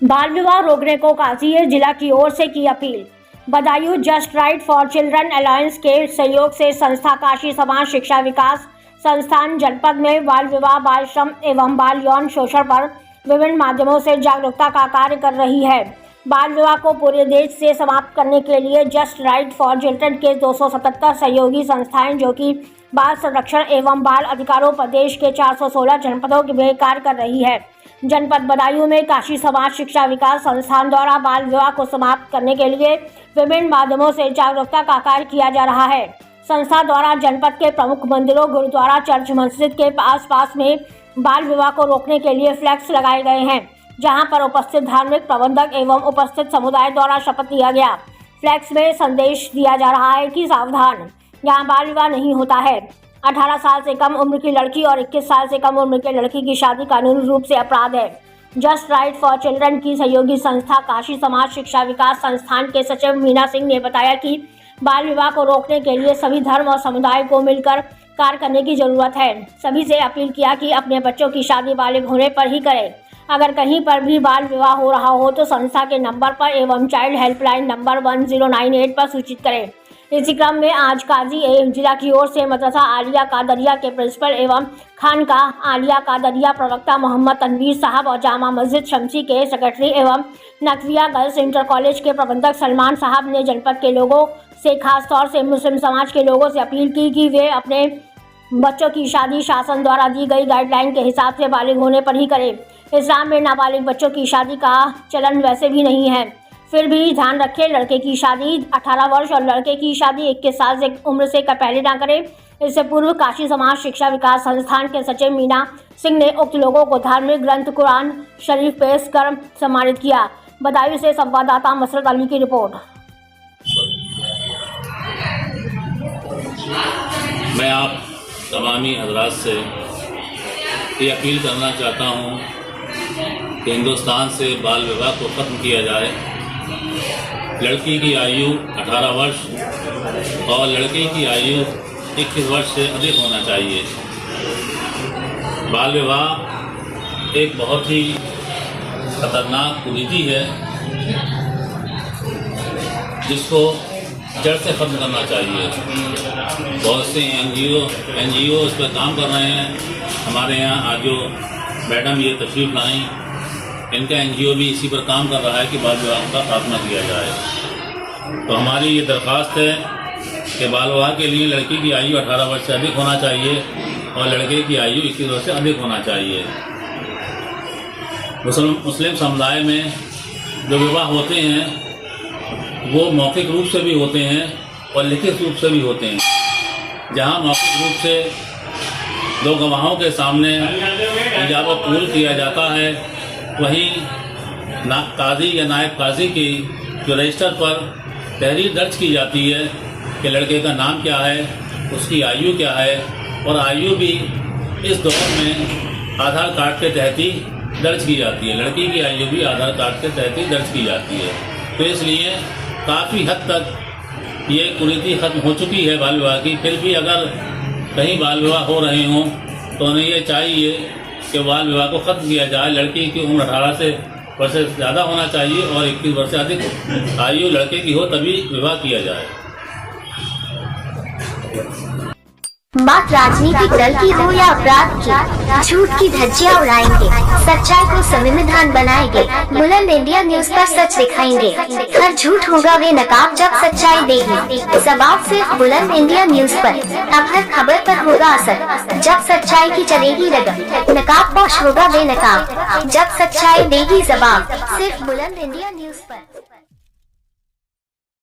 बाल विवाह रोकने को काजी जिला की ओर से की अपील। Badaun Just Right for Children Alliance के सहयोग से संस्था काशी समाज शिक्षा विकास संस्थान जनपद में बाल विवाह, बाल श्रम एवं बाल यौन शोषण पर विभिन्न माध्यमों से जागरूकता का कार्य कर रही है। बाल विवाह को पूरे देश से समाप्त करने के लिए जस्ट राइट फॉर चिल्ड्रन के 277 सहयोगी संस्थाएं जो कि बाल संरक्षण एवं बाल अधिकारों प्रदेश के 416 जनपदों में कार्य कर रही है। जनपद बदायूं में काशी समाज शिक्षा विकास संस्थान द्वारा बाल विवाह को समाप्त करने के लिए विभिन्न माध्यमों से जागरूकता का कार्य किया जा रहा है। संस्था द्वारा जनपद के प्रमुख मंदिरों, गुरुद्वारा, चर्च, मस्जिद के आसपास में बाल विवाह को रोकने के लिए फ्लैक्स लगाए गए हैं, जहां पर उपस्थित धार्मिक प्रबंधक एवं उपस्थित समुदाय द्वारा शपथ लिया गया। फ्लैक्स में संदेश दिया जा रहा है कि सावधान, यहाँ बाल विवाह नहीं होता है। 18 साल से कम उम्र की लड़की और 21 साल से कम उम्र के लड़की की शादी कानूनी रूप से अपराध है। जस्ट राइट फॉर चिल्ड्रन की सहयोगी संस्था काशी समाज शिक्षा विकास संस्थान के सचिव मीना सिंह ने बताया कि बाल विवाह को रोकने के लिए सभी धर्म और समुदाय को मिलकर कार्य करने की जरूरत है। सभी से अपील किया कि अपने बच्चों की शादी बालिग होने पर ही करें। अगर कहीं पर भी बाल विवाह हो रहा हो तो संस्था के नंबर पर एवं चाइल्ड हेल्पलाइन नंबर 1098 पर सूचित करें। इसी क्रम में आज काजी जिला की ओर से मदरसा आलिया कादरिया के प्रिंसिपल एवं खानकाह आलिया कादरिया प्रवक्ता मोहम्मद तनवीर साहब और जामा मस्जिद शमसी के सेक्रेटरी एवं नकविया गर्ल्स इंटर कॉलेज के प्रबंधक सलमान साहब ने जनपद के लोगों से, खासतौर से मुस्लिम समाज के लोगों से अपील की कि वे अपने बच्चों की शादी शासन द्वारा दी गई गाइडलाइन के हिसाब से बालिग होने पर ही करें। इस्लाम में नाबालिग बच्चों की शादी का चलन वैसे भी नहीं है, फिर भी ध्यान रखें, लड़के की शादी 18 वर्ष और लड़के की शादी 21 साल से उम्र से पहले ना करें। इससे पूर्व काशी समाज शिक्षा विकास संस्थान के सचिव मीना सिंह ने उक्त लोगों को धार्मिक ग्रंथ कुरान शरीफ पेश कर सम्मानित किया। बदायूं से संवाददाता मसरत अली की रिपोर्ट। मैं आप तमामी हजरात से ये अपील करना चाहता हूँ कि हिंदुस्तान से बाल विवाह को ख़त्म किया जाए। लड़की की आयु 18 वर्ष और लड़के की आयु 21 वर्ष से अधिक होना चाहिए। बाल विवाह एक बहुत ही खतरनाक कुरीति है जिसको जड़ से ख़त्म करना चाहिए। बहुत से एनजीओ इस पर काम कर रहे हैं। हमारे यहाँ आज जो मैडम ये तशरीफ़ लाई, इनका एनजीओ भी इसी पर काम कर रहा है कि बाल विवाह का खात्मा किया जाए। तो हमारी ये दरख्वास्त है कि बाल विवाह के लिए लड़की की आयु 18 वर्ष से अधिक होना चाहिए और लड़के की आयु 21 वर्ष से अधिक होना चाहिए। मुस्लिम समुदाय में जो विवाह होते हैं वो मौखिक रूप से भी होते हैं और लिखित रूप से भी होते हैं। जहाँ मौखिक रूप से दो गवाहों के सामने इजाब कबूल किया जाता है, वहीं काजी या नायब काजी की जो रजिस्टर पर तहरीर दर्ज की जाती है कि लड़के का नाम क्या है, उसकी आयु क्या है, और आयु भी इस दौर में आधार कार्ड के तहत ही दर्ज की जाती है। लड़की की आयु भी आधार कार्ड के तहत ही दर्ज की जाती है। तो इसलिए काफ़ी हद तक ये कुरीति ख़त्म हो चुकी है बाल विवाह की। फिर भी अगर कहीं बाल विवाह हो रहे हों तो उन्हें ये चाहिए कि बाल विवाह को ख़त्म किया जाए। लड़की की उम्र 18 से वर्ष से ज़्यादा होना चाहिए और 21 वर्ष से अधिक आयु लड़के की हो तभी विवाह किया जाए। बात राजनीतिक दल की हो या अपराध की, झूठ की धज्जियां उड़ाएंगे, सच्चाई को संविधान बनाएंगे। बुलंद इंडिया न्यूज पर सच दिखाएंगे। हर झूठ होगा वे नकाब जब सच्चाई देगी जवाब, सिर्फ बुलंद इंडिया न्यूज पर। अब हर खबर पर होगा असर जब सच्चाई की चलेगी रगड़। नकाब पोश होगा वे नकाब जब सच्चाई देगी जवाब, सिर्फ बुलंद इंडिया न्यूज पर।